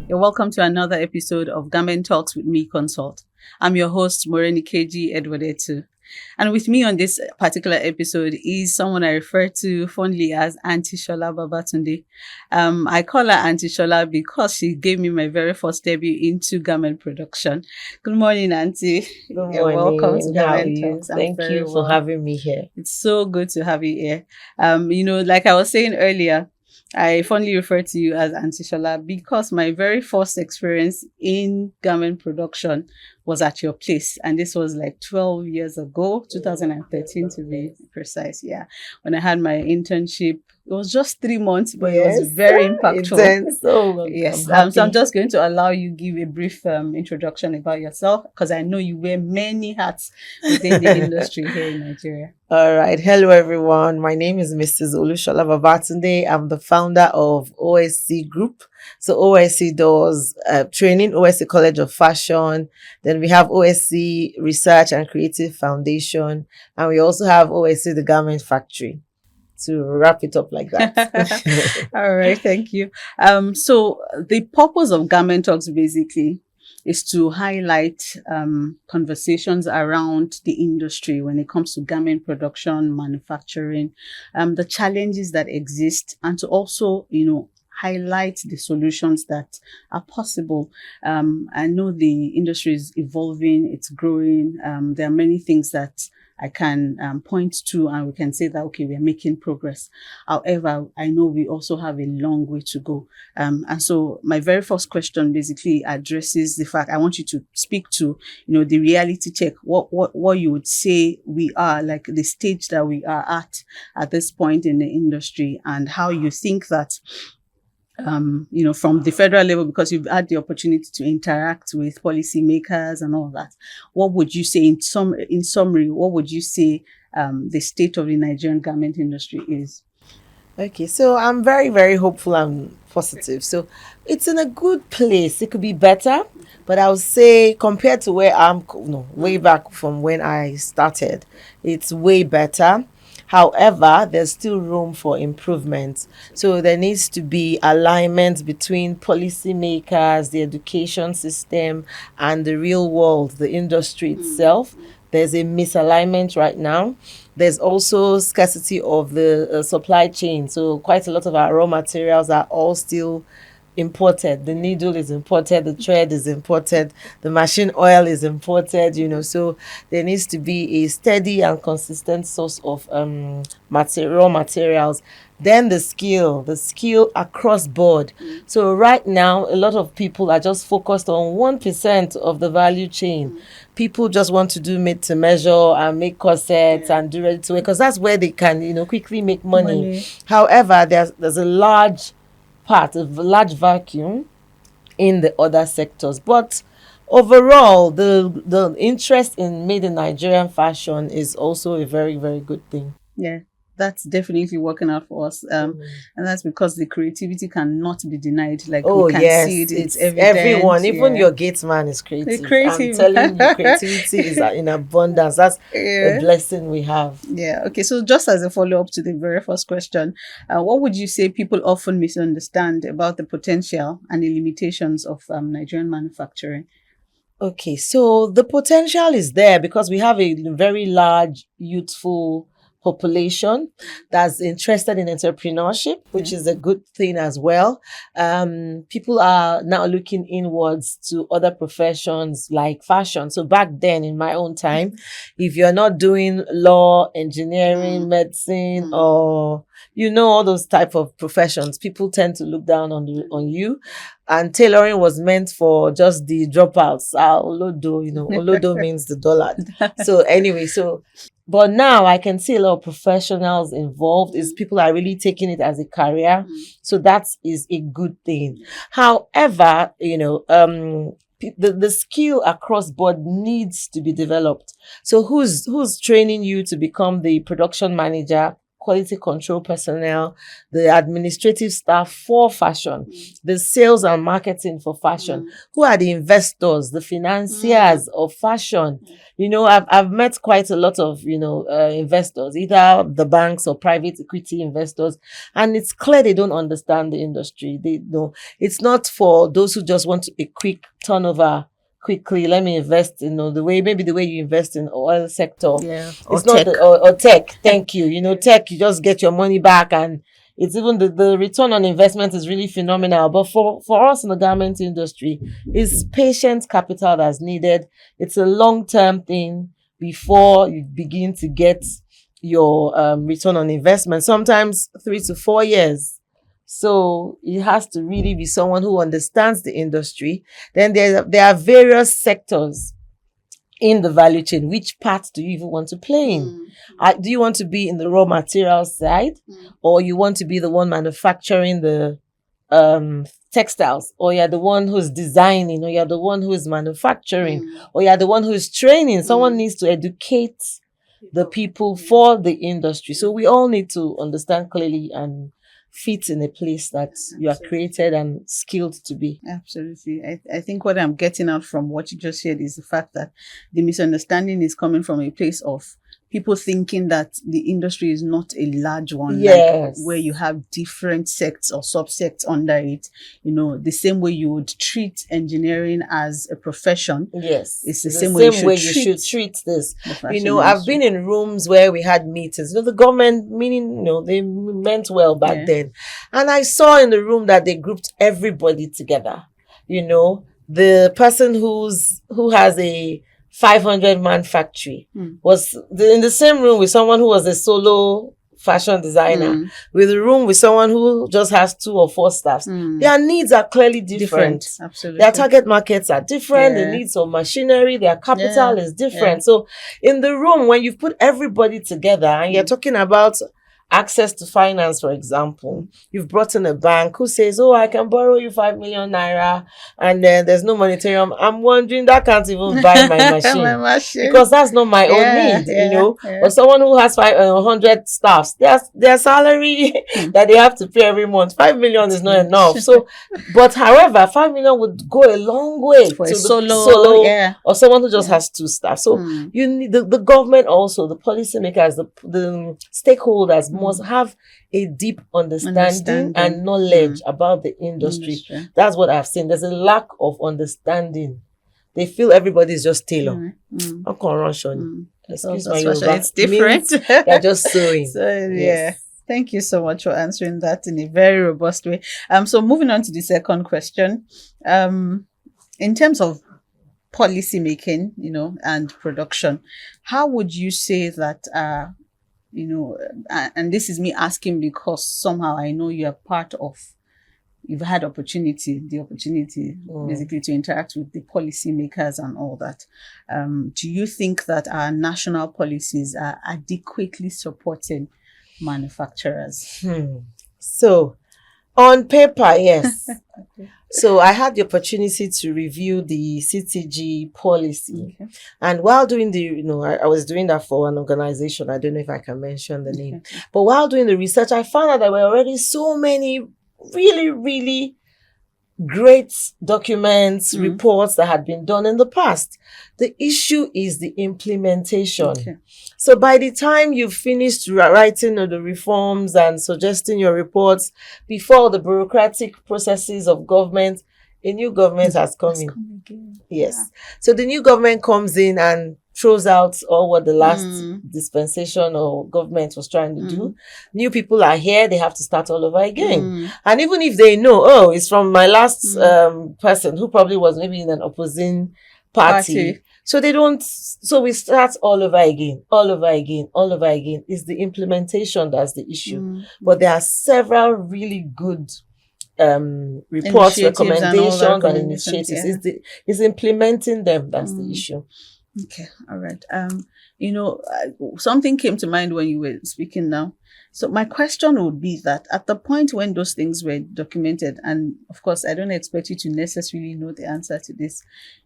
You're welcome to another episode of Garment Talks with me, Consult. I'm your host, Moreni KG Edward Etu. And with me on this particular episode is someone I refer to fondly as Auntie Shola Babatunde. I call her Auntie Shola because she gave me my very first debut into garment production. Good morning, Auntie. Good You're welcome to morning. How are Garment you? Talks. I'm Thank very you for well. having me here. It's so good to have you here. Like I was saying earlier, I fondly refer to you as Auntie Shola because my very first experience in garment production was at your place. And this was like 12 years ago, 2013 to be precise. Yeah. When I had my internship, it was just 3 months, but it was very impactful. Intense. So Yes. I'm So I'm happy. just going to allow you give a brief introduction about yourself because I know you wear many hats within the industry here in Nigeria. All right. Hello, everyone. My name is Mrs. Olusola Babatunde. I'm the founder of OSC Group. So OSC does training, OSC College of Fashion. Then we have OSC Research and Creative Foundation. And we also have OSC The Garment Factory. To wrap it up like that. All right, thank you. So the purpose of Garment Talks basically is to highlight conversations around the industry when it comes to garment production, manufacturing, the challenges that exist, and to also, highlight the solutions that are possible. I know the industry is evolving, it's growing. There are many things that I can point to and we can say that, okay, we are making progress. However, I know we also have a long way to go. And so my very first question basically addresses the fact I want you to speak to, the reality check, what you would say we are, like the stage that we are at this point in the industry and how you think that from the federal level, because you've had the opportunity to interact with policymakers and all that. What would you say in summary, what would you say the state of the Nigerian garment industry is? Okay, so I'm very, very hopeful and positive. So it's in a good place. It could be better, but I would say compared to where I'm, way back from when I started, it's way better. However, there's still room for improvement. So there needs to be alignment between policymakers, the education system, and the real world, the industry itself. There's a misalignment right now. There's also scarcity of the supply chain. So quite a lot of our raw materials are all still imported. The needle is imported, the thread is imported, the machine oil is imported, so there needs to be a steady and consistent source of raw materials. Then the skill across board. So right now, a lot of people are just focused on 1% of the value chain. People just want to do made to measure and make corsets and do ready to wear because that's where they can, quickly make money. However, there's a large vacuum in the other sectors. But overall, the interest in made in Nigerian fashion is also a very, very good thing. Yeah, that's definitely working out for us. And that's because the creativity cannot be denied. Like we can see it, it's evident. Everyone, even your gate man is creative. I'm telling you, creativity is in abundance. That's a blessing we have. Yeah. Okay. So just as a follow-up to the very first question, what would you say people often misunderstand about the potential and the limitations of Nigerian manufacturing? Okay, so the potential is there because we have a very large, youthful population that's interested in entrepreneurship, which is a good thing as well. People are now looking inwards to other professions like fashion. So back then, in my own time, if you're not doing law, engineering, medicine, or all those type of professions, people tend to look down on you. And tailoring was meant for just the dropouts. Olodo, Olodo means the dollar. So anyway, but now I can see a lot of professionals involved. Is people are really taking it as a career. So that is a good thing. However, the skill across board needs to be developed. So who's training you to become the production manager quality control personnel, the administrative staff for fashion, the sales and marketing for fashion, who are the investors, the financiers of fashion. You know, I've met quite a lot of, investors, either the banks or private equity investors, and it's clear they don't understand the industry. They know it's not for those who just want a quick turnover. Quickly, let me invest in the way you invest in oil sector. Yeah. It's not or tech. Thank you. Tech, you just get your money back, and it's even the return on investment is really phenomenal. But for us in the garment industry, it's patient capital that's needed. It's a long-term thing before you begin to get your return on investment. Sometimes 3 to 4 years. So it has to really be someone who understands the industry. Then there are various sectors in the value chain. Which part do you even want to play in? Do you want to be in the raw materials side, or you want to be the one manufacturing the textiles, or you're the one who's designing, or you're the one who is manufacturing, or you're the one who is training? Someone needs to educate the people for the industry. So we all need to understand clearly and fit in a place that you are created and skilled to be. Absolutely. I think what I'm getting out from what you just said is the fact that the misunderstanding is coming from a place of people thinking that the industry is not a large one, yes, like where you have different sects or subsects under it. The same way you would treat engineering as a profession. Yes, it's the same way you should treat this. I've been in rooms where we had meetings. The government, meaning, they meant well back then, and I saw in the room that they grouped everybody together. The person who has a 500-man factory was in the same room with someone who was a solo fashion designer, with a room with someone who just has 2 or 4 staffs. Their needs are clearly different. Absolutely. Their target markets are different. The needs of machinery, their capital is different. So in the room, when you've put everybody together and you're talking about access to finance, for example, you've brought in a bank who says, I can borrow you 5 million naira, and then there's no monetarium. I'm wondering, that can't even buy my machine, because that's not my own need, Or someone who has 100 staffs, their salary that they have to pay every month, 5 million is not enough. So, but however, 5 million would go a long way for to a the solo or someone who just has 2 staff. So you need the government also, the policymakers, the stakeholders must have a deep understanding and knowledge about the industry. That's what I've seen. There's a lack of understanding. They feel everybody's just tailor. Excuse my Yoruba. It's different. They're just sewing. So, yes. Thank you so much for answering that in a very robust way. So moving on to the second question. In terms of policy making, and production, how would you say that and this is me asking because somehow I know you've had the opportunity basically to interact with the policymakers and all that. Do you think that our national policies are adequately supporting manufacturers? So, on paper, yes. Okay. So I had the opportunity to review the CTG policy. Okay. And while doing I was doing that for an organization. I don't know if I can mention the name. But while doing the research, I found out there were already so many really, really great documents, reports that had been done in the past. The issue is the implementation. Okay. So by the time you've finished writing the reforms and suggesting your reports, before the bureaucratic processes of government, a new government has come in. Yes. Yeah. So the new government comes in and throws out all what the last dispensation or government was trying to do. New people are here, they have to start all over again. And even if they know, it's from my last person who probably was maybe in an opposing party. So they don't, so we start all over again. It's the implementation that's the issue. But there are several really good reports, recommendations and initiatives. It's implementing them that's the issue. Okay, all right. Something came to mind when you were speaking now. So my question would be that at the point when those things were documented, and of course, I don't expect you to necessarily know the answer to this,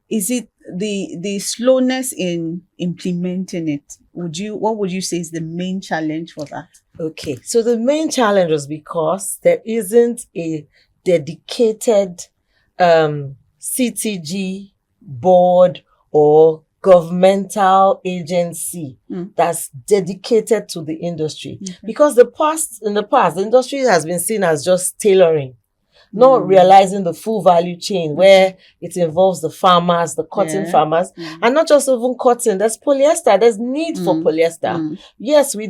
is it the slowness in implementing it? What would you say is the main challenge for that? Okay, so the main challenge was because there isn't a dedicated CTG board or governmental agency that's dedicated to the industry. Okay. Because in the past, the industry has been seen as just tailoring, not realizing the full value chain where it involves the farmers, the cotton farmers, and not just even cotton. There's polyester. There's need for polyester. Yes, we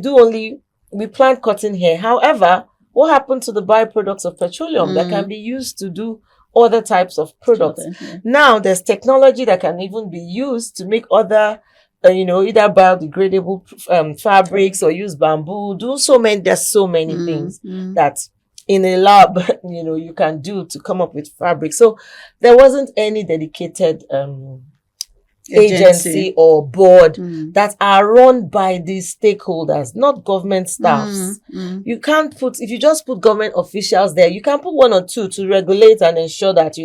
plant cotton here. However, what happened to the byproducts of petroleum that can be used to do other types of products? Now there's technology that can even be used to make other either biodegradable fabrics or use bamboo. There's so many things that in a lab, you can do to come up with fabric. So there wasn't any dedicated agency or board that are run by these stakeholders, not government staffs. You can't if you just put government officials there, you can put one or two to regulate and ensure that,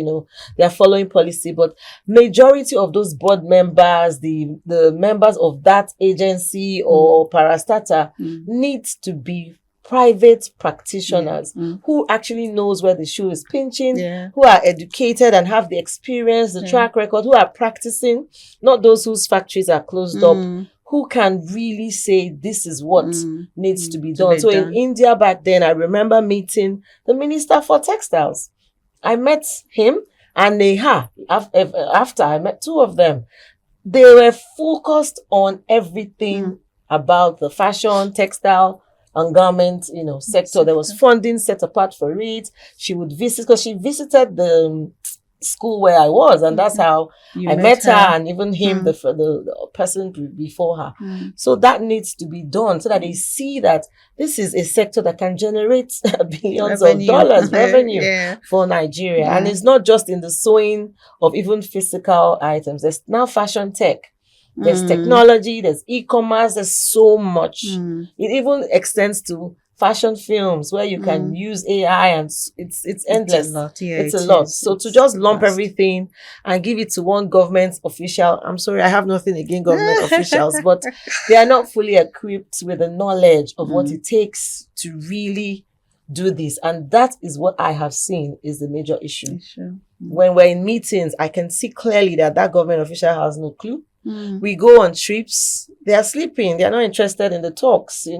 they're following policy. But majority of those board members, the members of that agency or parastatal needs to be private practitioners who actually knows where the shoe is pinching, who are educated and have the experience, the track record, who are practicing, not those whose factories are closed up, who can really say this is what needs to be done. So in India back then, I remember meeting the Minister for Textiles. I met him and after I met two of them, they were focused on everything about the fashion, textile, and garment, sector. There was funding set apart for it. She would visit, because she visited the school where I was, and that's how I met her and even him, the person before her. So that needs to be done so that they see that this is a sector that can generate billions of dollars revenue for Nigeria. And it's not just in the sewing of even physical items. There's now fashion tech. There's technology, there's e-commerce, there's so much. It even extends to fashion films where you can use AI, and it's endless. It's a lot. It's a lot. So to just lump everything and give it to one government official, I'm sorry, I have nothing against government officials, but they are not fully equipped with the knowledge of what it takes to really do this. And that is what I have seen is the major issue. When we're in meetings, I can see clearly that government official has no clue. We go on trips, they are sleeping, they are not interested in the talks. We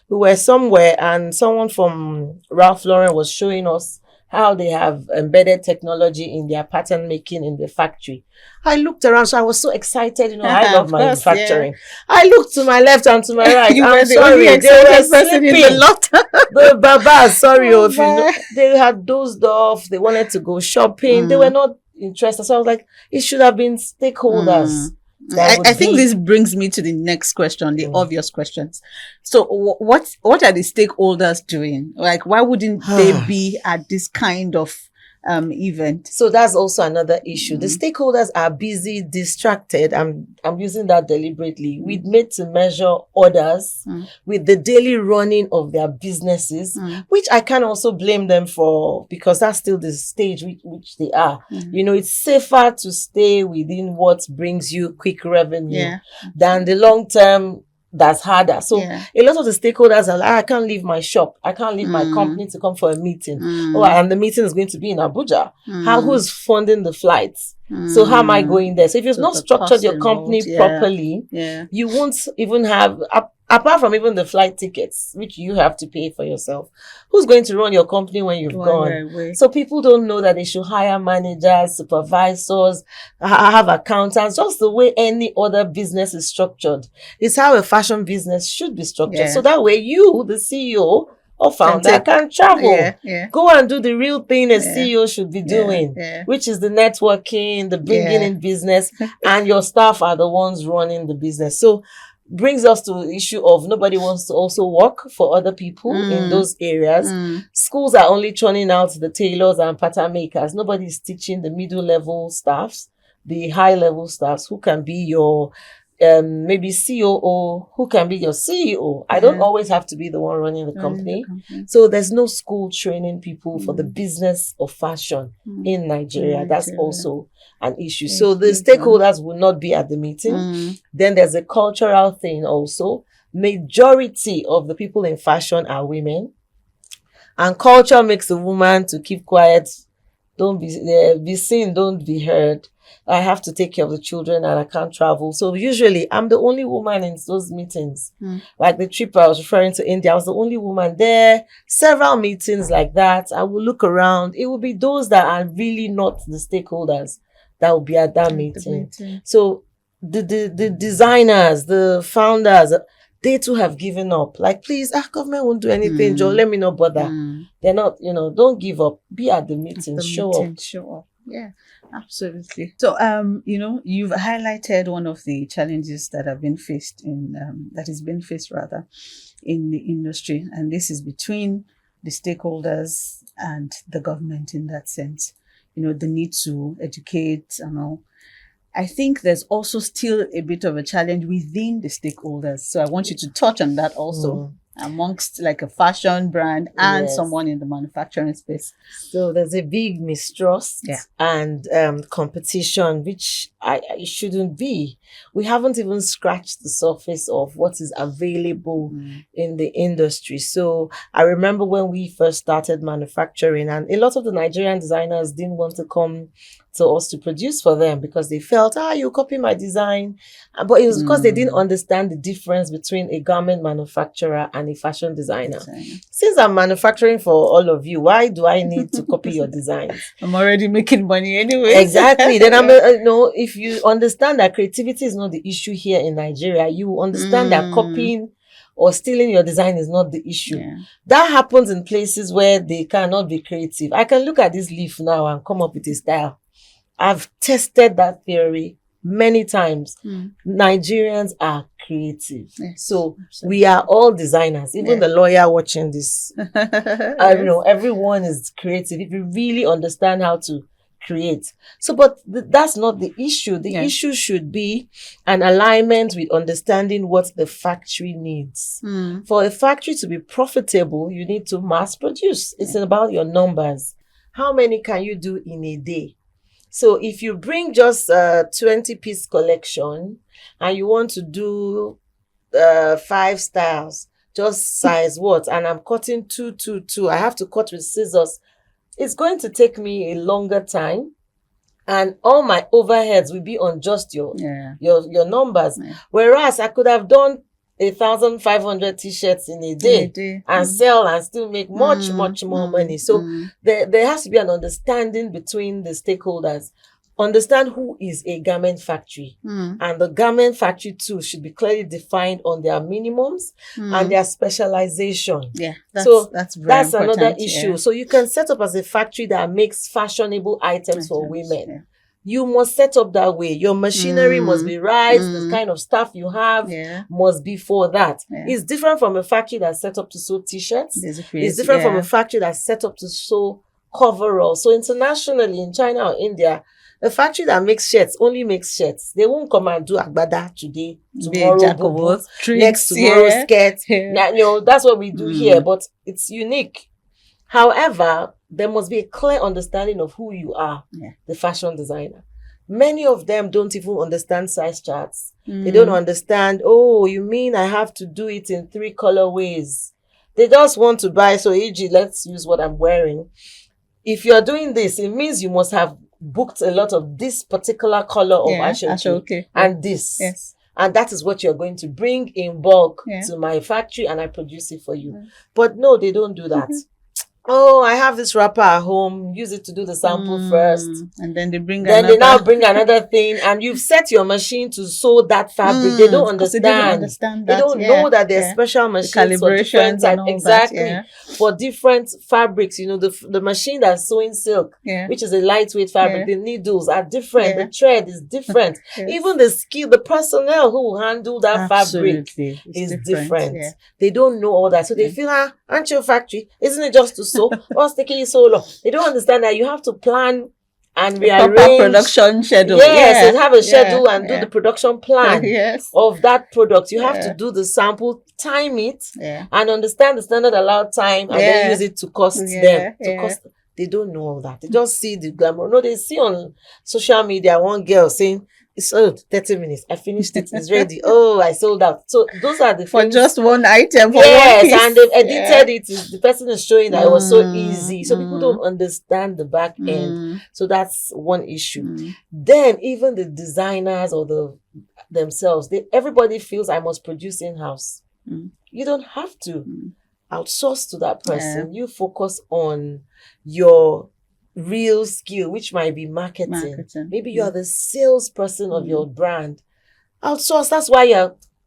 were somewhere and someone from Ralph Lauren was showing us how they have embedded technology in their pattern making in the factory. I looked around, so I was so excited. I love manufacturing. I looked to my left and to my right. You I'm were the sorry, only excited person in the lot. The babas, sorry, they had dozed off. They wanted to go shopping. They were not interested. So I was like, it should have been stakeholders. I think this brings me to the next question, the obvious questions. So what are the stakeholders doing? Like, why wouldn't they be at this kind of event? So that's also another issue. The stakeholders are busy, distracted. I'm using that deliberately. We'd made to measure others with the daily running of their businesses, which I can also blame them for, because that's still the stage which they are. It's safer to stay within what brings you quick revenue than the long term that's harder. So a lot of the stakeholders are like, I can't leave my shop. I can't leave my company to come for a meeting. And the meeting is going to be in Abuja. Who's funding the flights? So how am I going there? So if you've not structured your company properly, you won't even have, apart from even the flight tickets, which you have to pay for yourself, who's going to run your company when you've gone? So people don't know that they should hire managers, supervisors, have accountants, just the way any other business is structured. It's how a fashion business should be structured. So that way you, the CEO or founder, can travel. Go and do the real thing a CEO should be doing, which is the networking, the bringing in business, and your staff are the ones running the business. So brings us to the issue of nobody wants to also work for other people in those areas. Schools are only churning out the tailors and pattern makers. Nobody's teaching the middle level staffs the high level staffs, who can be your maybe COO, who can be your CEO. I don't always have to be the one running the company. So there's no school training people for the business of fashion in Nigeria. That's also an issue. So the stakeholders will not be at the meeting. Then there's a cultural thing also. Majority of the people in fashion are women. And culture makes a woman to keep quiet. Don't be seen, don't be heard. I have to take care of the children and I can't travel. So usually I'm the only woman in those meetings. Like the trip I was referring to India, I was the only woman there. Several meetings like that. I will look around. It will be those that are really not the stakeholders that will be at that meeting. So the designers, the founders, they too have given up. Like, please, government won't do anything, Joe. Let me not bother. They're not, don't give up. Be at the meeting. Show up. Yeah, absolutely. So, you've highlighted one of the challenges that have been faced that is being faced rather in the industry, and this is between the stakeholders and the government in that sense. The need to educate and all. I think there's also still a bit of a challenge within the stakeholders. So I want you to touch on that also. Amongst like a fashion brand and someone in the manufacturing space. So there's a big mistrust and competition, which it shouldn't be. We haven't even scratched the surface of what is available in the industry. So I remember when we first started manufacturing, and a lot of the Nigerian designers didn't want to come to us to produce for them because they felt, you copy my design. But it was because they didn't understand the difference between a garment manufacturer and a fashion designer. Since I'm manufacturing for all of you, why do I need to copy your designs? I'm already making money anyway. Exactly. Then if you understand that creativity is not the issue here in Nigeria, you understand that copying or stealing your design is not the issue. That happens in places where they cannot be creative. I can look at this leaf now and come up with a style. I've tested that theory many times. Nigerians are creative. So we are all designers. Even the lawyer watching this. Everyone is creative if you really understand how to create. So, but that's not the issue. The issue should be an alignment with understanding what the factory needs. For a factory to be profitable, you need to mass produce. It's about your numbers. How many can you do in a day? So if you bring just a 20-piece collection and you want to do 5 styles, just size what? And I'm cutting 2. I have to cut with scissors. It's going to take me a longer time. And all my overheads will be on just your numbers. Whereas I could have done 1,500 t-shirts in a day and sell and still make much more money. So there has to be an understanding between the stakeholders. Understand who is a garment factory. And the garment factory too should be clearly defined on their minimums and their specialization. That's another issue. So you can set up as a factory that makes fashionable items for women. You must set up that way. Your machinery must be right. The kind of stuff you have must be for that. It's different from a factory that's set up to sew t-shirts. It's different from a factory that's set up to sew coveralls. So internationally, in China or India, a factory that makes shirts only makes shirts. They won't come and do agbada today, tomorrow, next tomorrow skirt. That's what we do here, but it's unique. However, there must be a clear understanding of who you are, the fashion designer. Many of them don't even understand size charts. They don't understand, you mean I have to do it in 3 colorways. They just want to buy, so e.g., let's use what I'm wearing. If you're doing this, it means you must have booked a lot of this particular color of ashoke and this. And that is what you're going to bring in bulk to my factory and I produce it for you. But no, they don't do that. I have this wrapper at home, use it to do the sample first. And then they they now bring another thing and you've set your machine to sew that fabric. They don't understand. They don't know that there's special machines for different types. For different fabrics. The machine that's sewing silk, which is a lightweight fabric, the needles are different. The thread is different. Even the personnel who will handle that fabric is different. They don't know all that. So they feel, aren't you a factory? Isn't it just to sew? What's taking you so long? They don't understand that you have to plan and A proper rearrange. production schedule. Yes, Yeah. and have a schedule Yeah. and do the production plan Yes. of that product. You have Yeah. to do the sample, time it, Yeah. and understand the standard allowed time, and then Yeah. use it to cost Yeah. them. To Yeah. cost. They don't know all that. They just see the glamour. No, they see on social media one girl saying, "It's sold 30 minutes. I finished it. It's ready. Oh, I sold out." So those are the For things. just one item, for one Yes, piece. and they've Yeah. edited it. The person is showing that it was so easy. So people don't understand the back end. So that's one issue. Then even the designers or themselves, everybody feels I must produce in-house. You don't have to. Outsource to that person. You focus on your real skill, which might be marketing. Maybe you're the salesperson of your brand. Outsource. That's why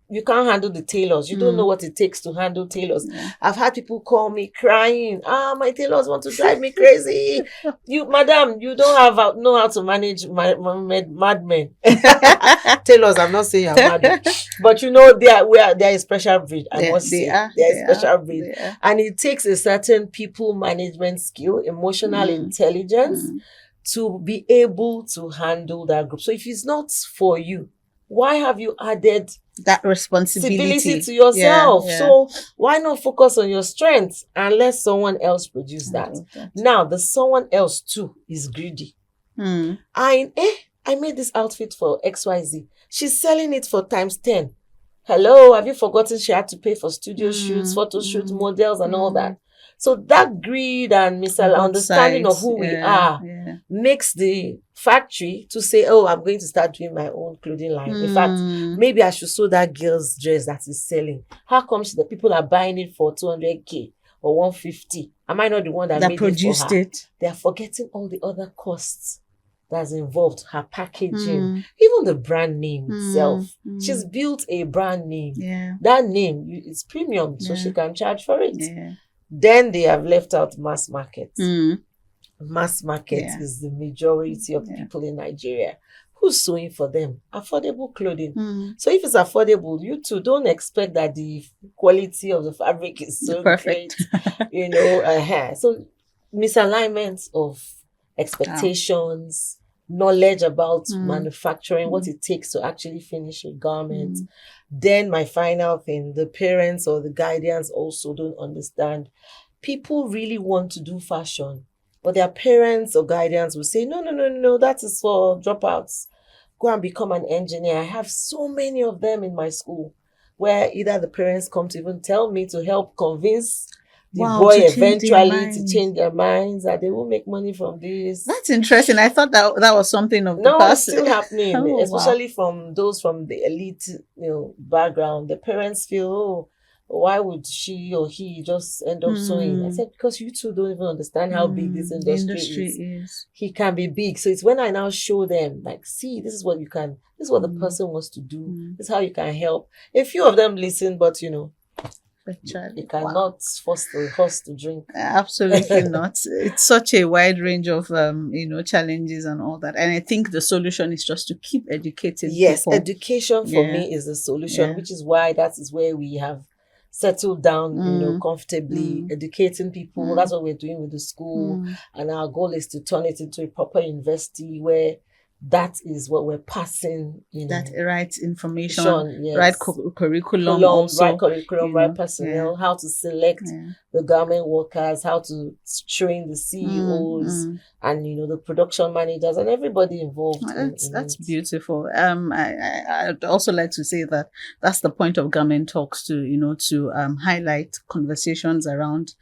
you can't handle the tailors. You don't know what it takes to handle tailors. I've had people call me crying. My tailors want to drive me crazy. Madam, you don't know how to manage madmen. Tailors, I'm not saying you're mad, but they're a special breed. I must say they're a special breed, and it takes a certain people management skill, emotional intelligence, to be able to handle that group. So if it's not for you, why have you added that responsibility to yourself? So why not focus on your strengths and let someone else produce that? Now, the someone else too is greedy. I made this outfit for XYZ. She's selling it for times 10. Hello, have you forgotten she had to pay for studio shoots, photo shoots, models, and all that? So that greed and misunderstanding of who we are makes the factory to say, oh, I'm going to start doing my own clothing line. In fact, maybe I should sew that girl's dress that is selling. How come the people are buying it for 200K or 150? Am I not the one that made produced it for her? it? They are forgetting all the other costs that's involved, her packaging, even the brand name itself. She's built a brand name. That name is premium, so she can charge for it. Then they have left out mass market. Mass market is the majority of the people in Nigeria. Who's sewing for them? Affordable clothing. So if it's affordable, you too don't expect that the quality of the fabric is so perfect. Great. So misalignment of expectations, knowledge about manufacturing, what it takes to actually finish a garment. Then my final thing, the parents or the guardians also don't understand. People really want to do fashion, but their parents or guardians will say, no, that is for dropouts. Go and become an engineer. I have so many of them in my school where either the parents come to even tell me to help convince the boy eventually to change their minds, that they will make money from this. That's interesting. I thought that was something of the past. No, it's still happening, especially from those from the elite, background. The parents feel, why would she or he just end up sewing? I said, because you two don't even understand how big this industry is. He can be big. So it's when I now show them, like, see, this is what the person wants to do. This is how you can help. A few of them listen, but you cannot force the horse to drink. Absolutely not. It's such a wide range of challenges and all that. And I think the solution is just to keep educating people. Education for me is the solution, which is why that is where we have settled down, comfortably, educating people. That's what we're doing with the school. And our goal is to turn it into a proper university where that is what we're passing, that right information, right curriculum, right curriculum, right personnel, how to select the garment workers, how to train the CEOs, and the production managers and everybody involved. That's beautiful. I'd also like to say that that's the point of Garment Talks, to highlight conversations around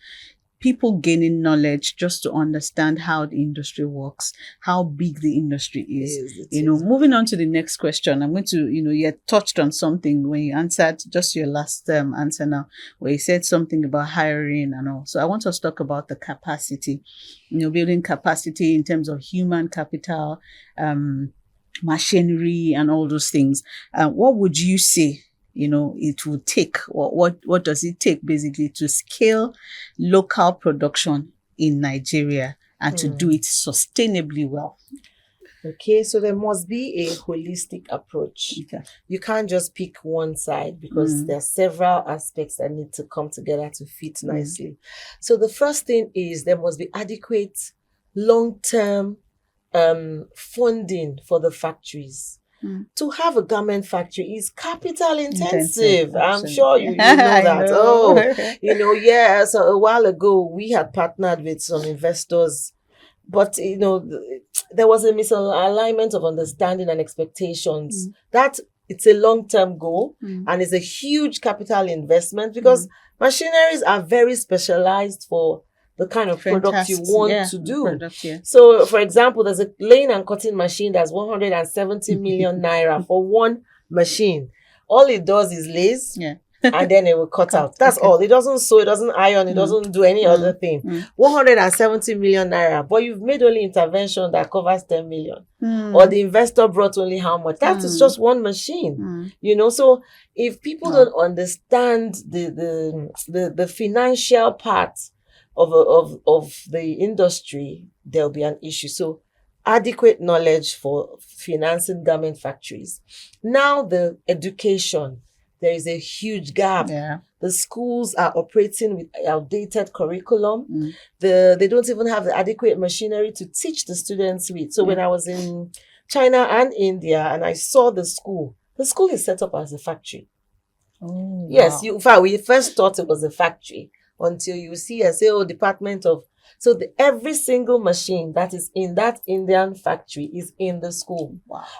people gaining knowledge just to understand how the industry works, how big the industry is. Moving on to the next question, I'm going to, you had touched on something when you answered just your last answer now, where you said something about hiring and all. So I want us to talk about the capacity, building capacity in terms of human capital, machinery and all those things. What would you say it would take, what does it take basically to scale local production in Nigeria and to do it sustainably well? Okay, so there must be a holistic approach. Okay. You can't just pick one side because there are several aspects that need to come together to fit nicely. So the first thing is there must be adequate long-term funding for the factories. To have a garment factory is capital intensive. I'm sure you know I that. know. Oh, yeah. So a while ago, we had partnered with some investors, but there was a misalignment of understanding and expectations. That it's a long-term goal and it's a huge capital investment because machineries are very specialized for the kind of Different product you tasks, want to do. product, yeah. So, for example, there's a laying and cutting machine that's 170 million naira for one machine. All it does is lace, and then it will cut out. That's all. It doesn't sew, it doesn't iron, it doesn't do any other thing. 170 million naira, but you've made only intervention that covers 10 million. Or the investor brought only how much? That is just one machine. So if people don't understand the financial part of the industry, there'll be an issue. So adequate knowledge for financing garment factories. Now the education, there is a huge gap. The schools are operating with outdated curriculum. They don't even have the adequate machinery to teach the students with. So when I was in China and India and I saw the school is set up as a factory. Yes, in fact, we first thought it was a factory until you see a department of. So every single machine that is in that Indian factory is in the school.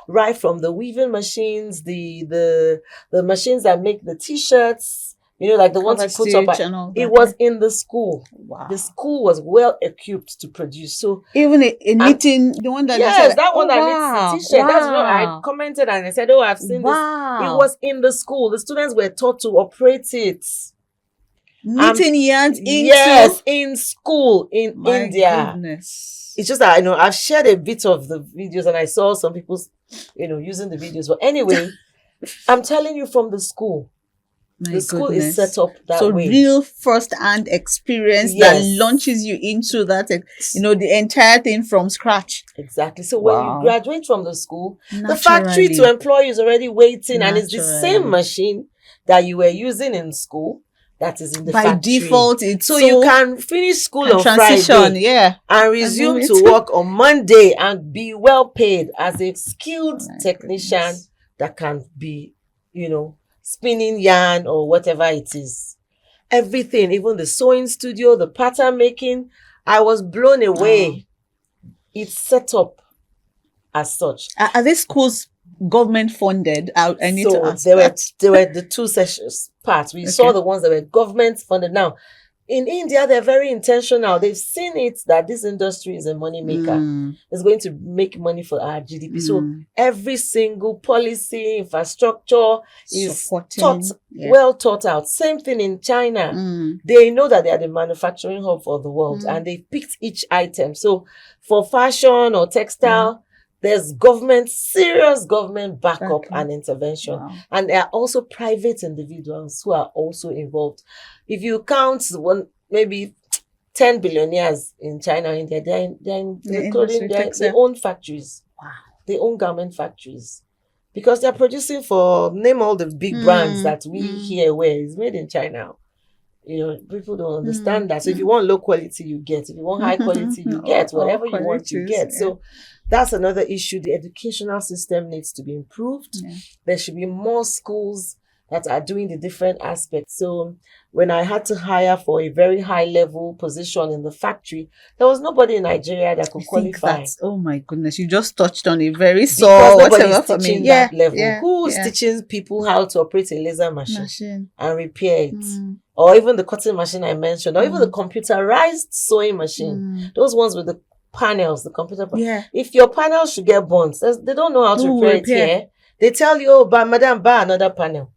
Right from the weaving machines, the machines that make the t-shirts, like the ones you put up. It was in the school. The school was well equipped to produce. So even a knitting, the one that that one that knits the t-shirt. That's what I commented and I said, I've seen this. It was in the school. The students were taught to operate it. Knitting yarns in school in India. Goodness. It's just that I've shared a bit of the videos and I saw some people using the videos, but anyway, I'm telling you from the school. The school is set up that way. So real first-hand experience that launches you into that, the entire thing from scratch. Exactly. So when you graduate from the school, the factory to employ you is already waiting and it's the same machine that you were using in school. That is in the factory. By default, so you can finish school on Friday and resume to work on Monday and be well paid as a skilled technician that can be, spinning yarn or whatever it is. Everything, even the sewing studio, the pattern making, I was blown away. It's set up as such. Are these schools government funded? I need to ask. There were the two sessions parts. We saw the ones that were government funded. Now, in India, they're very intentional. They've seen it that this industry is a money maker. It's going to make money for our GDP. So every single policy, infrastructure is well thought out. Same thing in China. They know that they are the manufacturing hub for the world and they picked each item. So for fashion or textile, there's serious government backup and intervention. And there are also private individuals who are also involved. If you count maybe 10 billionaires in China and India, they own factories. They own garment factories. Because they're producing name all the big brands that we here wear. It's made in China. People don't understand that. So if you want low quality, you get. If you want high quality, you get. Whatever you want, you get. So that's another issue. The educational system needs to be improved. There should be more schools that are doing the different aspects. So when I had to hire for a very high level position in the factory, there was nobody in Nigeria that could qualify. Oh my goodness, you just touched on a very sore whatever for me. That level. Who is teaching people how to operate a laser machine and repair it? Or even the cutting machine I mentioned, or even the computerized sewing machine. Those ones with the panels, the computer panels. If your panel should get burnt, they don't know how to repair it here. They tell you, madam, buy another panel.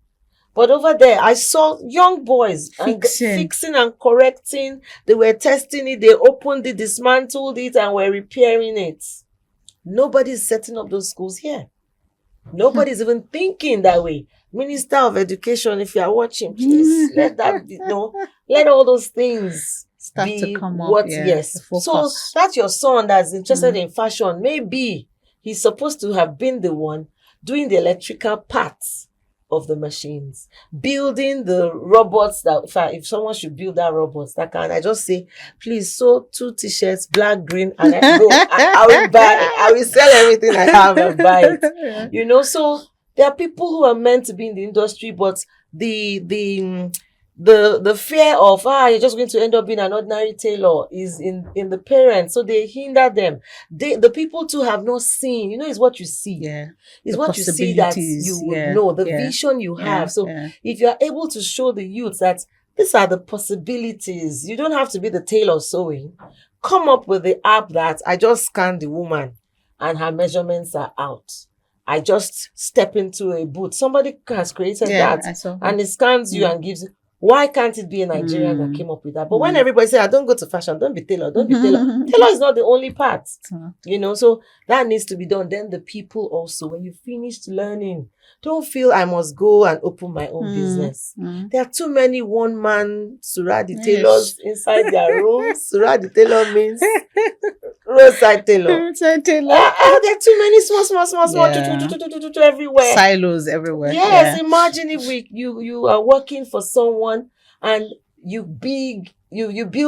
But over there, I saw young boys fixing and correcting. They were testing it. They opened it, dismantled it, and were repairing it. Nobody's setting up those schools here. Nobody's even thinking that way. Minister of Education, if you are watching, please let that be, let all those things start to come up. So that's your son that's interested in fashion. Maybe he's supposed to have been the one doing the electrical parts of the machines, building the robots that if someone should build that robot that can, I just say, please sew 2 t-shirts, black, green, and I go. I will buy it. I will sell everything I have and buy it. Yeah. You know, so there are people who are meant to be in the industry, but the fear of you're just going to end up being an ordinary tailor is in the parents, so they hinder them. The people too have not seen, it's what you see. Yeah. It's The what you see that you would yeah, know, the yeah, vision you yeah, have. So yeah. if you are able to show the youth that these are the possibilities, you don't have to be the tailor sewing. Come up with the app that I just scan the woman and her measurements are out. I just step into a booth. Somebody has created that, I saw and it scans you and gives you. Why can't it be a Nigerian that came up with that? But when everybody say, I don't go to fashion, don't be tailor, don't be tailor. Tailor is not the only part, so that needs to be done. Then the people also, when you finished learning, don't feel I must go and open my own business. There are too many one-man Suradi tailors inside their rooms. Suradi tailor means roadside tailor. Roadside tailor. There are too many small everywhere. Silos everywhere. Yes, imagine if you are working for someone and you build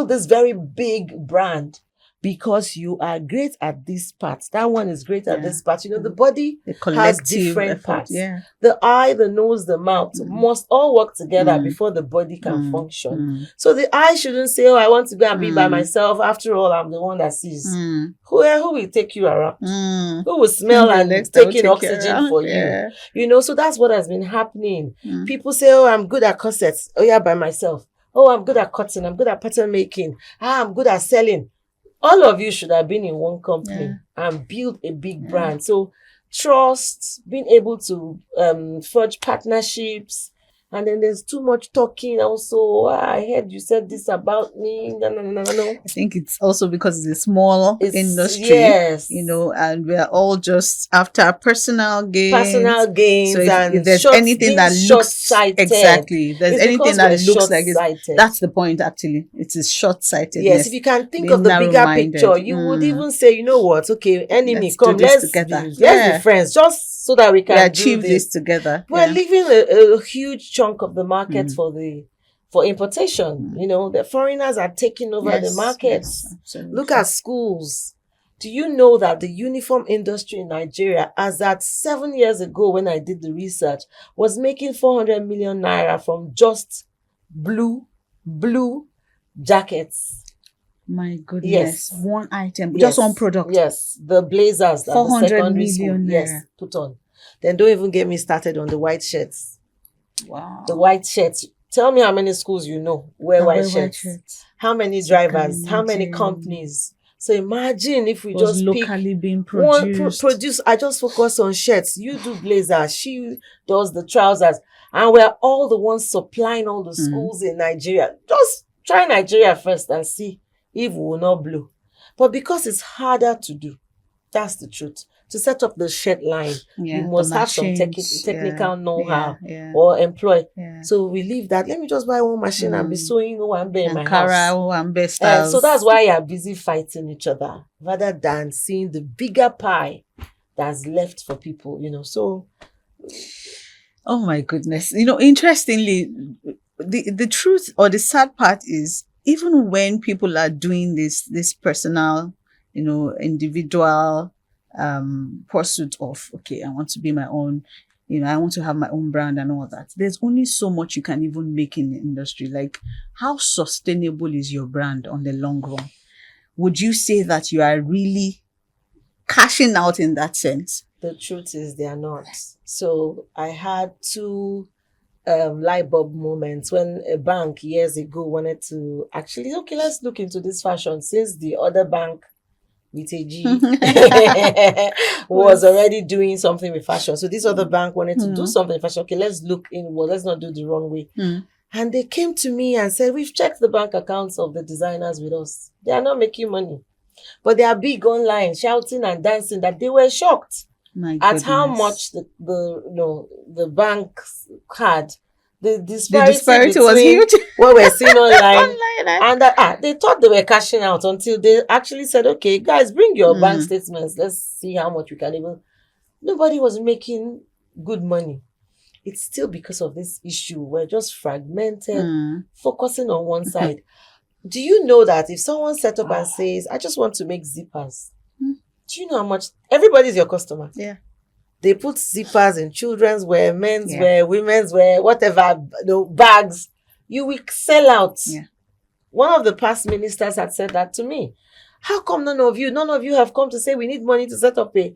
this very big brand because you are great at this part. That one is great at this part. The body has different parts. Yeah. The eye, the nose, the mouth must all work together before the body can function. So the eye shouldn't say, I want to go and be by myself. After all, I'm the one that sees. Who will take you around? Who will smell and take in oxygen for you? So that's what has been happening. People say, I'm good at corsets. By myself. I'm good at cutting. I'm good at pattern making. I'm good at selling. All of you should have been in one company and build a big brand. So trust, being able to forge partnerships. And then there's too much talking also. I heard you said this about me. No. I think it's also because it's a small industry. Yes. And we're all just after personal gains. So if there's anything that looks exactly, there's anything that looks like that's the point actually. It is short-sightedness. Yes, if you can think of the bigger picture, you would even say, you know what? Okay, enemy, come, let's be friends, just so that we can achieve this together. We're leaving a huge chunk of the market for importation. The foreigners are taking over the markets. Look at schools. Do you know that the uniform industry in Nigeria, as at 7 years ago when I did the research, was making 400 million naira from just blue jackets? My goodness. Yes. One item. Just one product. Yes. The blazers that 400 the secondary million school put on. Then don't even get me started on the white shirts. Wow. The white shirts. Tell me how many schools wear white shirts. How many drivers? How many companies? So imagine if we just locally being produced. I just focus on shirts. You do blazers. She does the trousers. And we're all the ones supplying all the schools in Nigeria. Just try Nigeria first and see if we will not blow. But because it's harder to do, that's the truth. To set up the shirt line, you must have some technical know-how or employ. So we leave that. Let me just buy one machine and be sewing in my house. So that's why you're busy fighting each other rather than seeing the bigger pie that's left for people, So, oh my goodness. Interestingly, the truth or the sad part is, even when people are doing this personal, individual pursuit of, okay, I want to be my own, I want to have my own brand and all that. There's only so much you can even make in the industry. Like, how sustainable is your brand on the long run? Would you say that you are really cashing out in that sense? The truth is they are not. So I had 2 light bulb moments when a bank years ago wanted to actually, okay, let's look into this fashion, since the other bank with a G was already doing something with fashion. So this other bank wanted to do something with fashion. Okay, let's look inward. Let's not do the wrong way. And they came to me and said, we've checked the bank accounts of the designers with us. They are not making money. But they are big online, shouting and dancing, that they were shocked at how much the bank had. The disparity was huge. What we're seeing online. And they thought they were cashing out until they actually said, okay, guys, bring your bank statements. Let's see how much we can even. Nobody was making good money. it's still because of this issue. We're just fragmented, focusing on one side. Do you know that if someone set up and says, I just want to make zippers, do you know how much? Everybody's your customer. Yeah. They put zippers in children's wear, men's wear, women's wear, whatever, bags. You will sell out. Yeah. One of the past ministers had said that to me. How come none of you have come to say we need money to set up a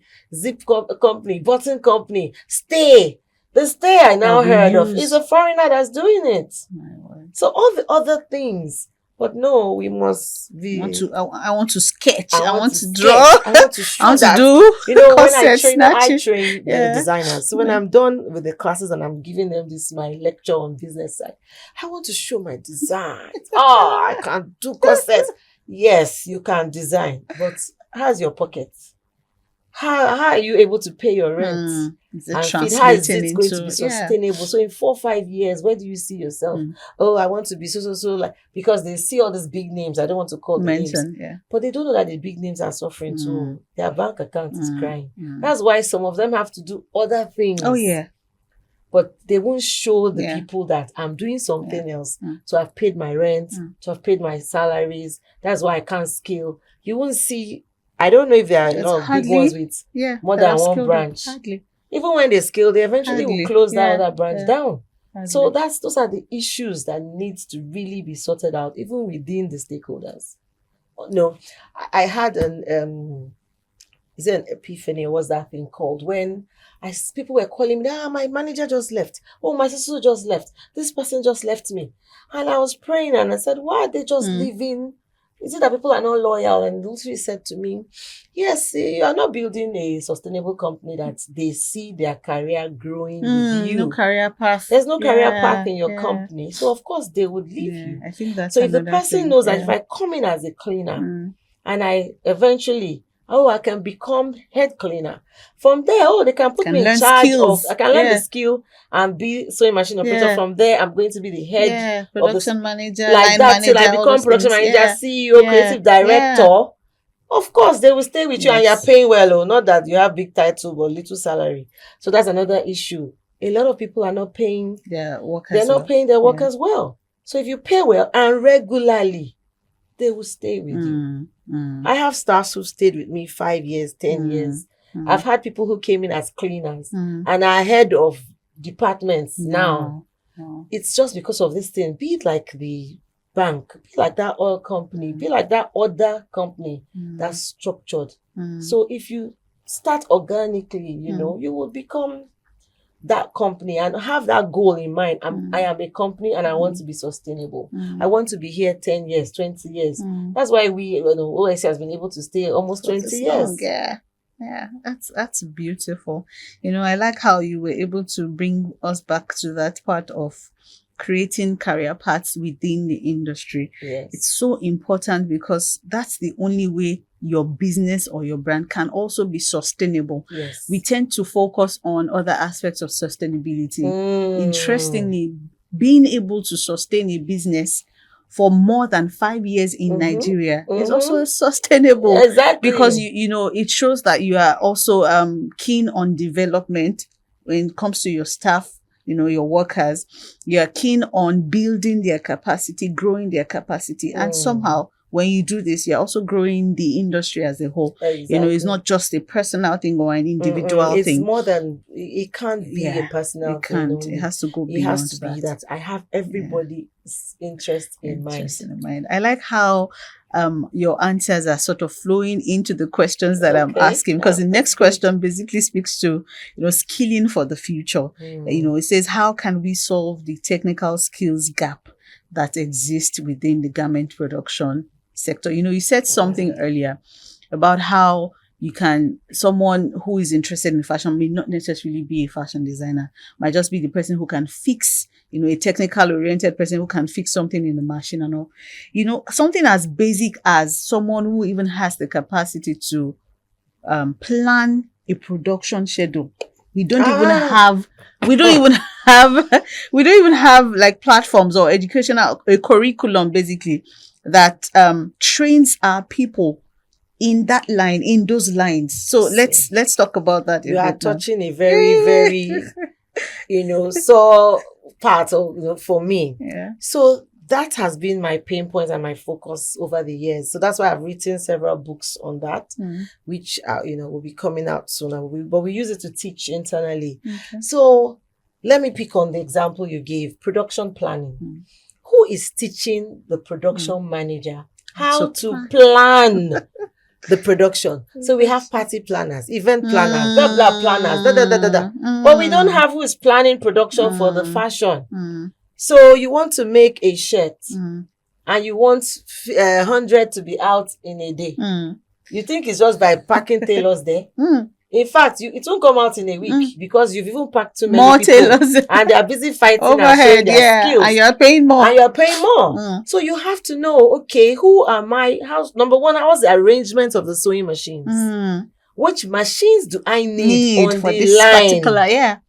company, button company? Stay. The stay I now heard of is a foreigner that's doing it. My word. So all the other things. But no, we must be. I want to sketch. I want to sketch. draw. I want to show I want that. to do. You know, when I snatching. train designers. So when I'm done with the classes and I'm giving them my lecture on business side, I want to show my design. I can do corsets. Yes, you can design, but how's your pocket? How are you able to pay your rent? How is it going to be sustainable? So in 4 or 5 years, where do you see yourself? Oh, I want to be so like, because they see all these big names. I don't want to call the names. But they don't know that the big names are suffering too. Their bank account is crying. That's why some of them have to do other things. Oh, yeah. But they won't show the people that I'm doing something else. So I've paid my rent, so I've paid my salaries. That's why I can't scale. You won't see. I don't know if there are a lot of big ones with more than one branch. Even when they scale, they eventually will close that other branch down. So those are the issues that needs to really be sorted out, even within the stakeholders. No, I had is it an epiphany or what's that thing called? When people were calling me, my manager just left. Oh, my sister just left. This person just left me. And I was praying and I said, why are they just leaving? Is it that people are not loyal? And Lucy said to me, yes, you are not building a sustainable company that they see their career growing with you. No career path. There's no career path in your company. So, of course, they would leave you. I think that's so if the person knows that if I come in as a cleaner and I eventually, I can become head cleaner. From there, they can put me in charge of, I can learn the skill and be sewing machine operator. From there, I'm going to be the head production manager, like that till I become production manager, CEO, creative director. Of course, they will stay with you and you're paying well. Not that you have big title but little salary. So that's another issue. A lot of people are not paying their workers. They're not paying their workers well. So if you pay well and regularly, they will stay with you. I have staffs who stayed with me 5 years, 10 years. I've had people who came in as cleaners and are head of departments now. It's just because of this thing. Be it like the bank, be like that oil company, be like that other company that's structured. So if you start organically, you will become that company and have that goal in mind. I am a company and I want to be sustainable. I want to be here 10 years, 20 years. That's why OSC has been able to stay almost 20 years. Yeah, that's beautiful. I like how you were able to bring us back to that part of creating career paths within the industry. Yes. It's so important because that's the only way your business or your brand can also be sustainable. Yes. We tend to focus on other aspects of sustainability. Interestingly, being able to sustain a business for more than 5 years in Nigeria is also sustainable. Exactly. Because, it shows that you are also keen on development when it comes to your staff, your workers. You are keen on building their capacity, growing their capacity. And somehow, when you do this, you're also growing the industry as a whole. Exactly. It's not just a personal thing or an individual thing. It's more than, it can't be a personal thing. It can't. It has to go beyond that. It has to be that I have everybody's interest in mind. I like how your answers are sort of flowing into the questions that I'm asking, because the next question basically speaks to, skilling for the future. It says, how can we solve the technical skills gap that exists within the garment production sector? You said something earlier about how someone who is interested in fashion may not necessarily be a fashion designer, might just be the person who can fix, a technical oriented person who can fix something in the machine and all. Something as basic as someone who even has the capacity to plan a production schedule. We don't even have like platforms or educational curriculum basically that trains our people in those lines. So let's talk about that. You are touching a very, very so part of, for me. Yeah. So that has been my pain point and my focus over the years. So that's why I've written several books on that, which will be coming out soon. But we use it to teach internally. Okay. So let me pick on the example you gave, production planning. Who is teaching the production manager how to plan the production? So we have party planners, event planners, blah, blah planners, da, da, da, da, da. But we don't have who is planning production for the fashion. So you want to make a shirt and you want 100 to be out in a day. You think it's just by packing tailors there? In fact, it won't come out in a week because you've even packed too many more people tailors and they are busy fighting overhead, and showing their skills. And you're paying more. So you have to know, okay, who are number one, how's the arrangement of the sewing machines? Which machines do I need on for the this line? particular,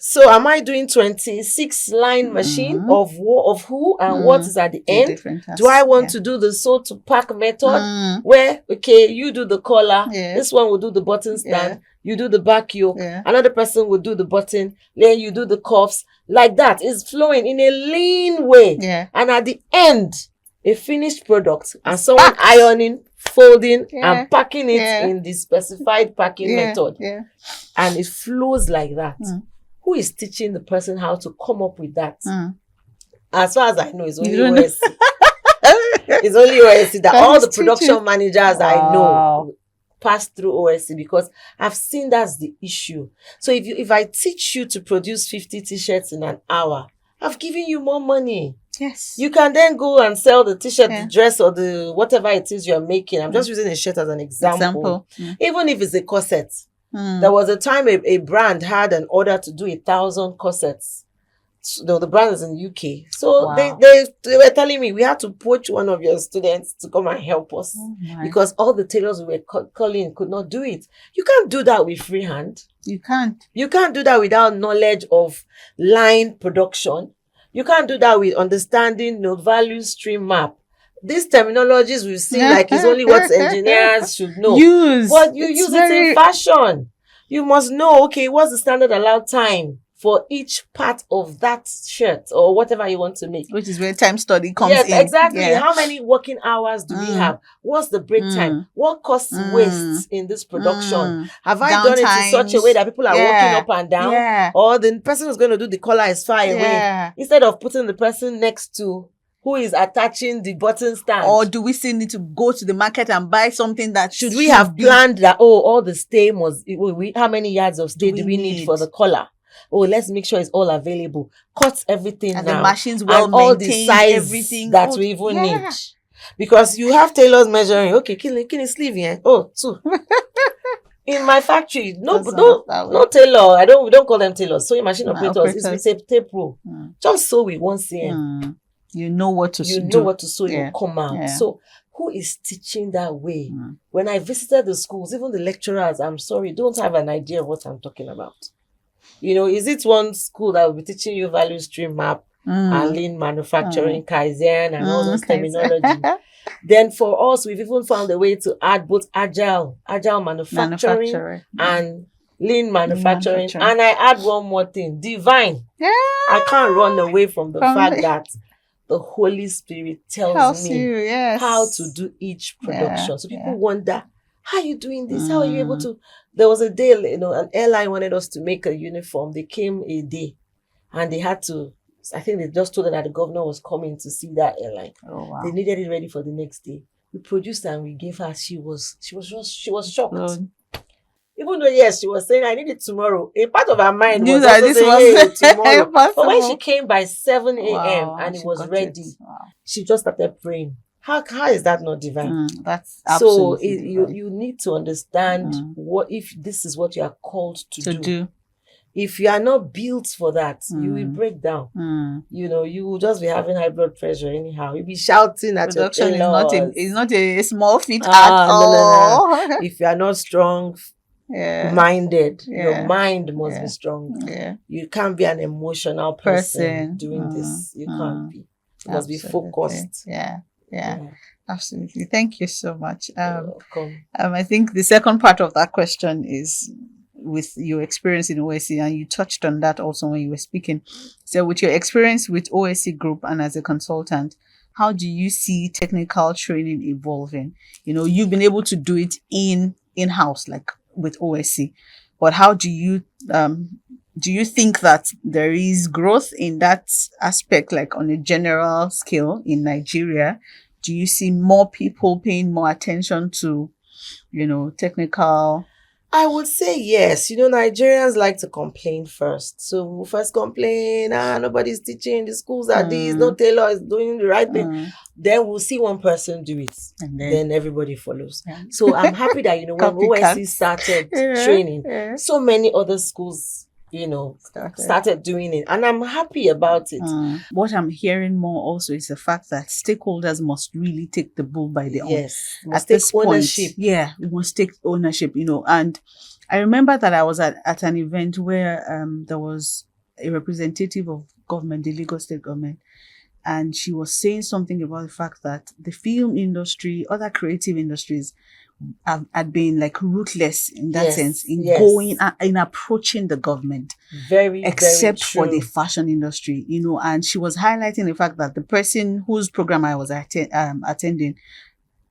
So am I doing 26 line machine of who and what is at the end? Do I want to do the sew to pack method where, okay, you do the collar, this one will do the button stand, you do the back yoke, another person will do the button, then you do the cuffs. Like that. It's flowing in a lean way. And at the end, a finished product and someone ironing, folding and packing it in the specified packing method. And it flows like that. Who is teaching the person how to come up with that? As far as I know, it's only OSC. It's only OSC that all the production managers I know pass through OSC, because I've seen that's the issue. So if I teach you to produce 50 t-shirts in an hour, I've given you more money. Yes. You can then go and sell the t-shirt, the dress, or the whatever it is you're making. I'm just using a shirt as an example. Even if it's a corset. There was a time a brand had an order to do 1,000 corsets. The brand is in the UK. So they were telling me we had to poach one of your students to come and help us because all the tailors we were calling could not do it. You can't do that with freehand. You can't. You can't do that without knowledge of line production. You can't do that with understanding the value stream map. These terminologies we see like it's only what engineers should know. But you use it in fashion. You must know, okay, what's the standard allowed time for each part of that shirt or whatever you want to make. Which is where time study comes in. Yes, exactly. How many working hours do we have? What's the break time? What costs waste in this production? Have I done it in such a way that people are walking up and down? Or the person who's going to do the collar is far away? Instead of putting the person next to who is attaching the button stand. Or do we still need to go to the market and buy something that should we have planned that, all the stay must, how many yards of stay do we need for the collar? Let's make sure it's all available. Cut everything and now. The machines and all the size everything that we even need. Because you have tailors measuring, okay, can you sleeve here? 2. In my factory, no tailor. We don't call them tailors. Sewing machine operators. It's a tape rule. Just sew with 1 cm. You know what to do. You know what to sew. You come out. So who is teaching that way? When I visited the schools, even the lecturers, I'm sorry, don't have an idea of what I'm talking about. Is it one school that will be teaching you value stream map and lean manufacturing, Kaizen, and all those terminology? Then for us, we've even found a way to add both agile manufacturing and lean manufacturing. And I add one more thing, divine. I can't run away from the fact that the Holy Spirit tells me how to do each production. So people wonder, how are you doing this? How are you able to? There was a day, an airline wanted us to make a uniform. They came a day and they had to, I think they just told them that the governor was coming to see that airline. They needed it ready for the next day. We produced and we gave her. She was shocked. Even though, she was saying, I need it tomorrow. A part of her mind was also saying, tomorrow. But when she came by 7 a.m. and it was ready, she just started praying. How is that not divine? That's absolutely you need to understand what if this is what you are called to do. If you are not built for that, you will break down. You will just be having high blood pressure anyhow. You'll be shouting at production your tailors. It's not a small feat at all. No. If you are not strong minded, your mind must be strong. You can't be an emotional person doing this. You can't be. You must be focused. Yeah, absolutely. Thank you so much. You're welcome. I think the second part of that question is, with your experience in OSC, and you touched on that also when you were speaking. So with your experience with OSC Group and as a consultant, how do you see technical training evolving? You've been able to do it in-house, like with OSC, but how do you think that there is growth in that aspect, like on a general scale in Nigeria? Do you see more people paying more attention to, technical? I would say yes. Nigerians like to complain first. So we'll first complain, nobody's teaching, the schools are this, no tailor is doing the right thing. Then we'll see one person do it. And then everybody follows. Yeah. So I'm happy that, when OSC started training, so many other schools, started doing it. And I'm happy about it. What I'm hearing more also is the fact that stakeholders must really take the bull by the horn. Yes. At this ownership. Point, we must take ownership, and I remember that I was at an event where there was a representative of government, the Lagos state government, and she was saying something about the fact that the film industry, other creative industries, had been like ruthless in that sense in going in approaching the government, except for the fashion industry, and she was highlighting the fact that the person whose program I was attending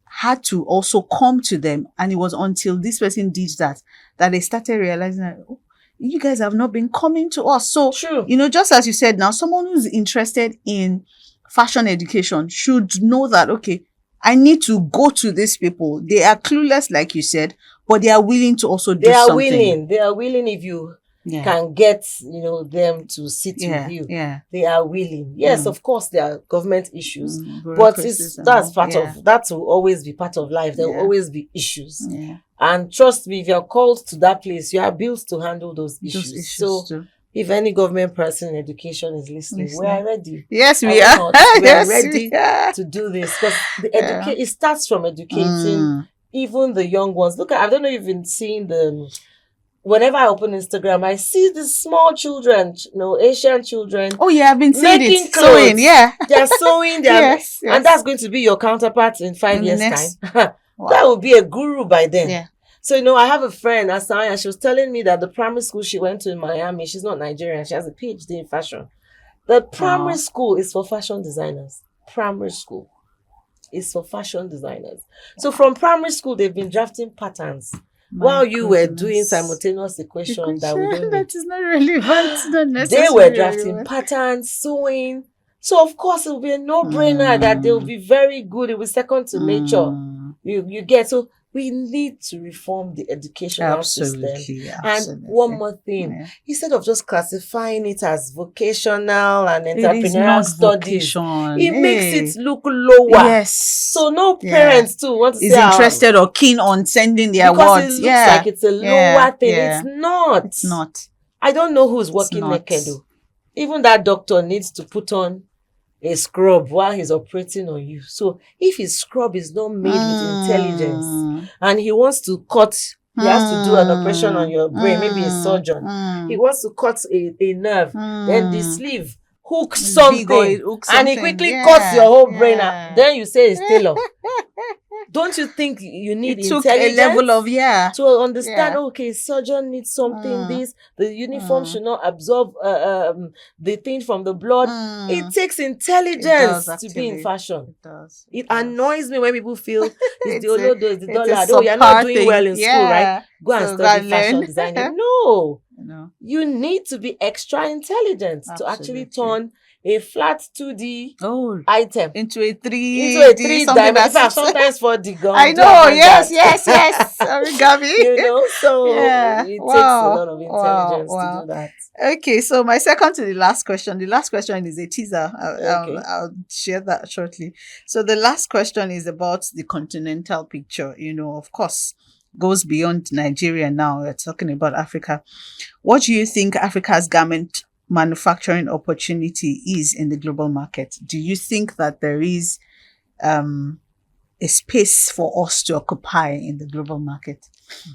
had to also come to them, and it was until this person did that they started realizing that, oh, you guys have not been coming to us. So true. Just as you said, now someone who's interested in fashion education should know that, okay, I need to go to these people. They are clueless, like you said, but they are willing to also do something. They are willing if you can get, them to sit with you. Yeah. They are willing. Yes, of course, there are government issues, but that's part of, that will always be part of life. There will always be issues. Yeah. And trust me, if you're called to that place, you are built to handle those issues. So too. If any government person in education is listening, we are ready. Yes, we are. We are ready to do this, because it starts from educating even the young ones. Look, I don't know if you've been seeing whenever I open Instagram, I see these small children, Asian children. Oh yeah, I've been seeing it. Clothes. Sewing, they're sewing. Yes. And that's going to be your counterpart in 5 years' time. Wow. That will be a guru by then. Yeah. So, I have a friend, Asaya, she was telling me that the primary school she went to in Miami, she's not Nigerian, she has a PhD in fashion. The primary school is for fashion designers. Primary school is for fashion designers. So from primary school, they've been drafting patterns. While you were doing simultaneous equation that we don't that is not relevant, not necessarily. They were drafting patterns, sewing. So of course it will be a no-brainer that they will be very good. It will be second to nature. You get. So we need to reform the educational system. And one more thing, instead of just classifying it as vocational and entrepreneurial studies, it makes it look lower. Yes. So no parents too want to is interested or keen on sending their words. It looks like it's a lower thing. Yeah. It's not. It's not. I don't know who's working naked though. Even that doctor needs to put on a scrub while he's operating on you. So if his scrub is not made with intelligence and he wants to cut, he has to do an operation on your brain, maybe a surgeon. He wants to cut a nerve, then the sleeve hooks something, and he quickly cuts your whole brain out. Then you say it's tailor. Don't you think you need intelligence? A level of to understand? Okay, surgeon needs something. The uniform should not absorb the thing from the blood. It takes intelligence to be in fashion. It annoys me when people feel it's the olodo, it's the dollar. Oh, you're not doing well in school, right? Go and study fashion designing. No, you need to be extra intelligent to actually turn a flat 2D item into a 3D dimension. Sometimes for the gun. I know. Yes. Origami. So it takes a lot of intelligence to do that. Okay, so my second to the last question. The last question is a teaser. I'll share that shortly. So the last question is about the continental picture. Of course, goes beyond Nigeria now. We're talking about Africa. What do you think Africa's garment manufacturing opportunity is in the global market? Do you think that there is a space for us to occupy in the global market?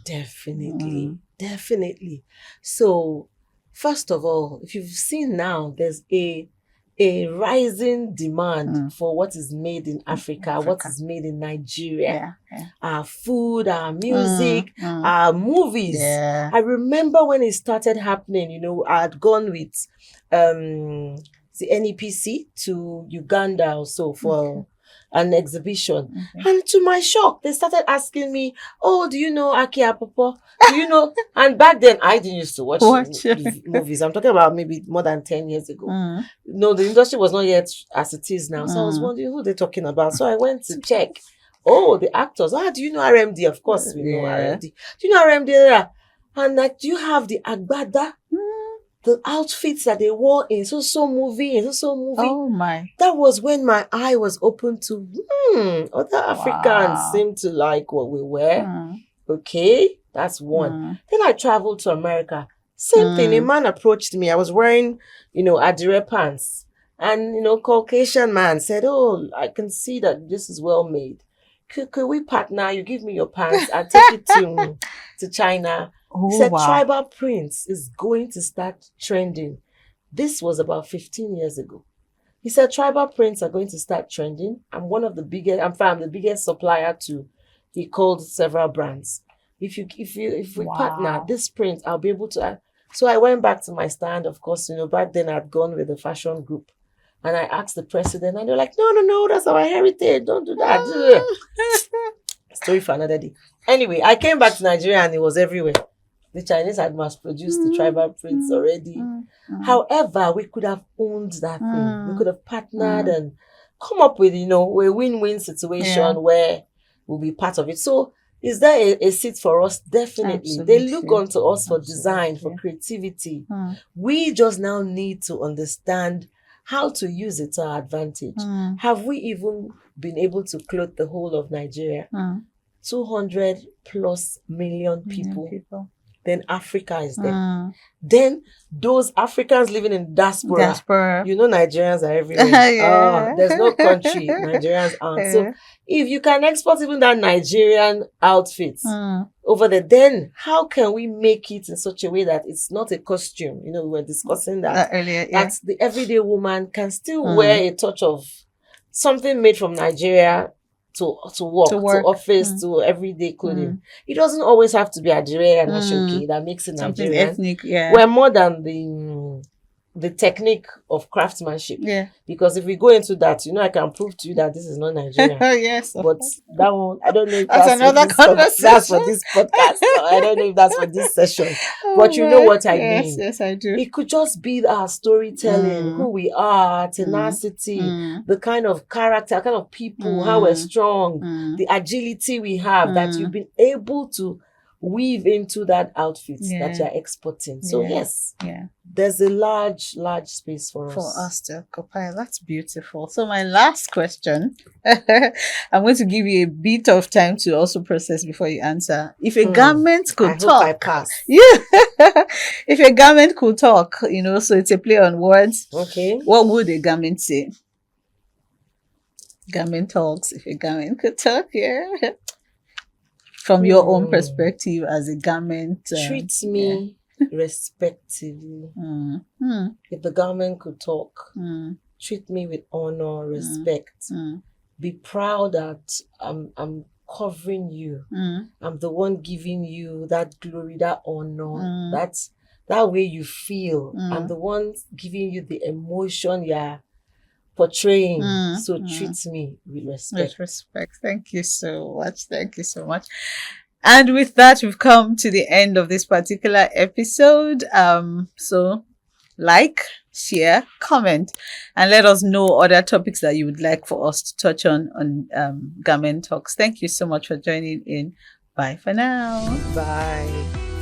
Definitely. So, first of all, if you've seen now, there's a a rising demand for what is made in Africa, what is made in Nigeria. Our food, our music, our movies. I remember when it started happening, you know, I had gone with the NEPC to Uganda or so for an exhibition. And to my shock, they started asking me, oh, do you know Aki Apopo? Do you know? And back then, I didn't used to watch the movies. I'm talking about maybe more than 10 years ago. No, the industry was not yet as it is now. So I was wondering who they're talking about. So I went to check. Oh, the actors. Do you know RMD? Of course, we know RMD. Do you know RMD? And like, do you have the Agbada? The outfits that they wore in so movie. Oh my. That was when my eye was open to, other Africans seem to like what we wear. Okay, that's one. Then I traveled to America. Same thing, a man approached me. I was wearing, Adire pants. And, Caucasian man said, oh, I can see that this is well made. Could we partner? You give me your pants. I'll take it to China. He said, tribal prints is going to start trending. This was about 15 years ago. He said, tribal prints are going to start trending. I'm the biggest supplier to, he called several brands. If we partner this print, I'll be able to. So I went back to my stand. Of course, back then I'd gone with the fashion group. And I asked the president, and they're like, no, that's our heritage. Don't do that. Story for another day. Anyway, I came back to Nigeria and it was everywhere. The Chinese had mass-produced the tribal prints already. However, we could have owned that thing. We could have partnered and come up with, a win-win situation where we'll be part of it. So, is there a seat for us? Definitely. Absolutely. They look onto us for design, for creativity. We just now need to understand how to use it to our advantage. Have we even been able to clothe the whole of Nigeria? 200 plus million people. Then Africa is there. Then those Africans living in diaspora. Nigerians are everywhere. There's no country Nigerians aren't. So if you can export even that Nigerian outfit over there, then how can we make it in such a way that it's not a costume? We were discussing that earlier. That the everyday woman can still wear a touch of something made from Nigeria to work, to office, to everyday clothing. It doesn't always have to be Adire and Ashoki that makes it something Nigerian. Ethnic, We're more than the technique of craftsmanship. Because if we go into that, I can prove to you that this is not Nigerian. Yes. But that one, I don't know if that's another conversation. That's for this podcast. I don't know if that's for this session. But you know what I mean. Yes, I do. It could just be our storytelling, who we are, tenacity, the kind of character, kind of people, how we're strong, the agility we have that you've been able to weave into that outfit that you're exporting. So yes, there's a large space for us to occupy. That's beautiful. So my last question, I'm going to give you a bit of time to also process before you answer. If a garment could talk, hope I pass. If a garment could talk, so it's a play on words. Okay. What would a garment say? Garment talks. If a garment could talk, From your own perspective as a garment. Treat me respectively. If the garment could talk, treat me with honor, respect. Be proud that I'm covering you. I'm the one giving you that glory, that honor, that way you feel. I'm the one giving you the emotion you're portraying. So treat me with respect. With respect. Thank you so much. And with that, we've come to the end of this particular episode. So like, share, comment, and let us know other topics that you would like for us to touch on Garment Talks. Thank you so much for joining in. Bye for now. Bye.